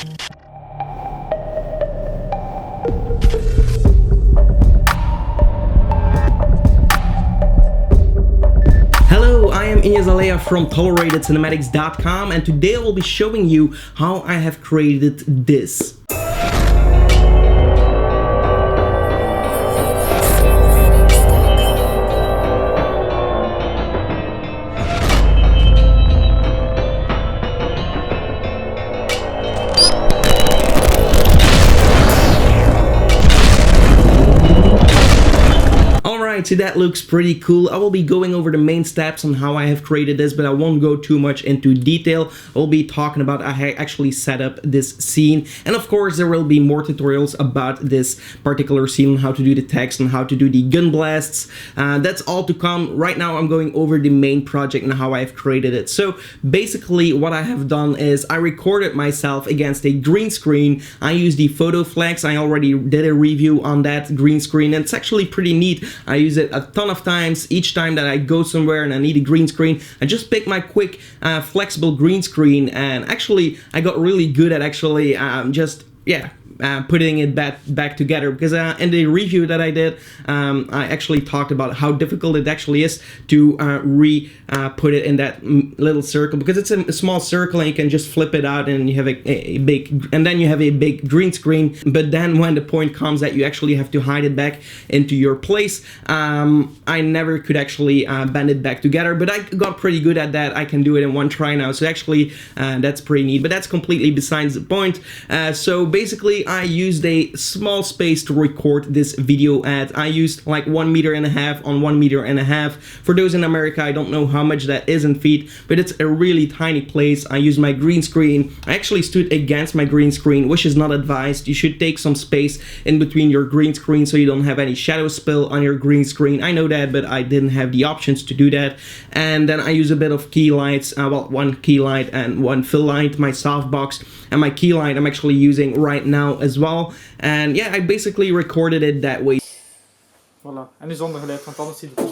Hello, I am Ignace Aleya from ToleratedCinematics.com, and today I will be showing you how I have created this. Alright, so that looks pretty cool. I will be going over the main steps on how I have created this, but I won't go too much into detail. I will be talking about how I actually set up this scene, and of course there will be more tutorials about this particular scene, how to do the text and how to do the gun blasts. That's all to come. Right now I'm going over the main project and how I have created it. So basically what I have done is I recorded myself against a green screen. I used the photo flex. I already did a review on that green screen, and it's actually pretty neat. I use it a ton of times. Each time that I go somewhere and I need a green screen, I just pick my quick flexible green screen, and actually I got really good at actually putting it back together, because in the review that I did, I actually talked about how difficult it actually is to put it in that little circle, because it's a small circle and you can just flip it out and you have a big green screen. But then when the point comes that you actually have to hide it back into your place, I never could actually bend it back together, but I got pretty good at that. I can do it in one try now, so actually that's pretty neat, but that's completely besides the point. So basically I used a small space to record this video at. I used like 1.5 meters on 1.5 meters. For those in America, I don't know how much that is in feet, but it's a really tiny place. I used my green screen. I actually stood against my green screen, which is not advised. You should take some space in between your green screen so you don't have any shadow spill on your green screen. I know that, but I didn't have the options to do that. And then I use a bit of key lights, one key light and one fill light, my softbox, and my key light I'm actually using right now as well. And yeah, I basically recorded it that way. Voilà, en nu zonder geluid, want anders ziet het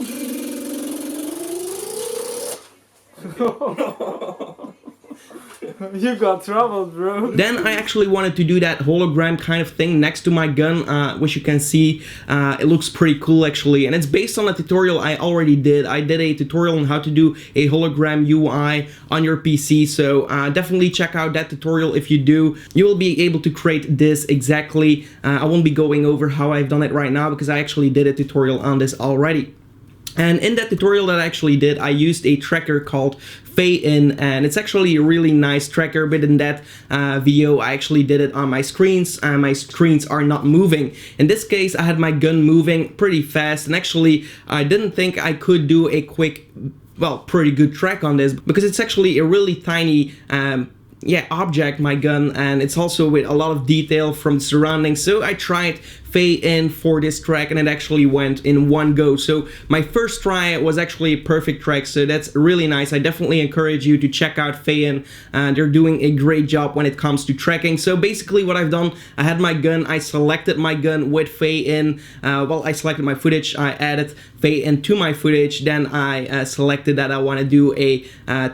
You got trouble, bro. Then I actually wanted to do that hologram kind of thing next to my gun, which you can see. It looks pretty cool actually, and it's based on a tutorial I already did. I did a tutorial on how to do a hologram UI on your PC, so definitely check out that tutorial. If you do, you will be able to create this exactly. I won't be going over how I've done it right now because I actually did a tutorial on this already. And in that tutorial that I actually did, I used a tracker called FayIN, and it's actually a really nice tracker, but in that video I actually did it on my screens, and my screens are not moving. In this case I had my gun moving pretty fast, and actually I didn't think I could do a quick, well, pretty good track on this, because it's actually a really tiny object, my gun, and it's also with a lot of detail from the surroundings. So I tried FayIN for this track, and it actually went in one go. So my first try was actually a perfect track, so that's really nice. I definitely encourage you to check out FayIN. They're doing a great job when it comes to tracking. So basically what I've done, I had my gun, I selected my gun with FayIN. I selected my footage, I added FayIN to my footage, then I selected that I want to do a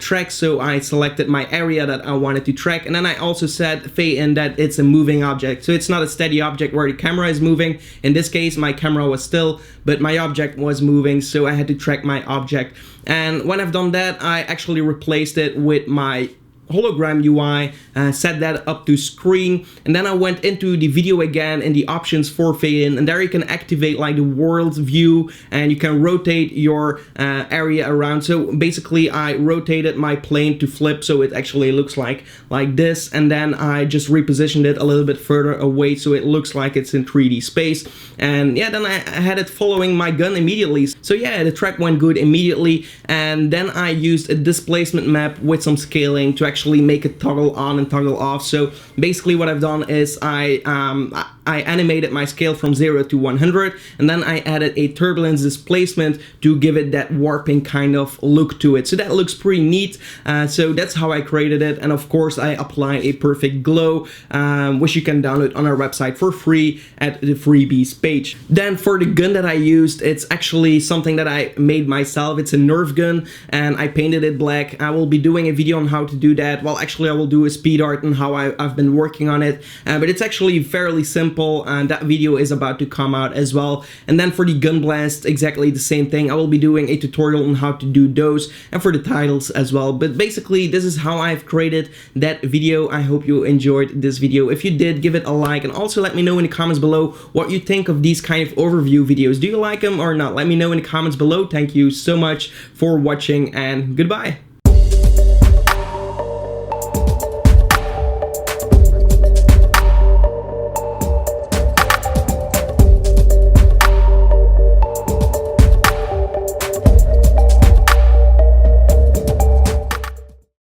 track, so I selected my area that I wanted to track, and then I also said FayIN that it's a moving object, so it's not a steady object where the camera is moving. In this case my camera was still, but my object was moving, so I had to track my object. And when I've done that, I actually replaced it with my hologram UI, set that up to screen, and then I went into the video again in the options for FayIN, and there you can activate like the world view, and you can rotate your area around. So basically I rotated my plane to flip so it actually looks like this, and then I just repositioned it a little bit further away so it looks like it's in 3D space. And yeah, then I had it following my gun immediately. So yeah, the track went good immediately, and then I used a displacement map with some scaling to actually make it toggle on and toggle off. So basically what I've done is I animated my scale from 0 to 100, and then I added a turbulence displacement to give it that warping kind of look to it. So that looks pretty neat. So that's how I created it, and of course I applied a perfect glow, which you can download on our website for free at the freebies page. Then for the gun that I used, it's actually something that I made myself. It's a Nerf gun, and I painted it black. I will be doing a video on how to do that that. Well, actually, I will do a speed art and how I've been working on it, but it's actually fairly simple, and that video is about to come out as well. And then for the gun blast, exactly the same thing. I will be doing a tutorial on how to do those, and for the titles as well. But basically, this is how I've created that video. I hope you enjoyed this video. If you did, give it a like, and also let me know in the comments below what you think of these kind of overview videos. Do you like them or not? Let me know in the comments below. Thank you so much for watching, and goodbye.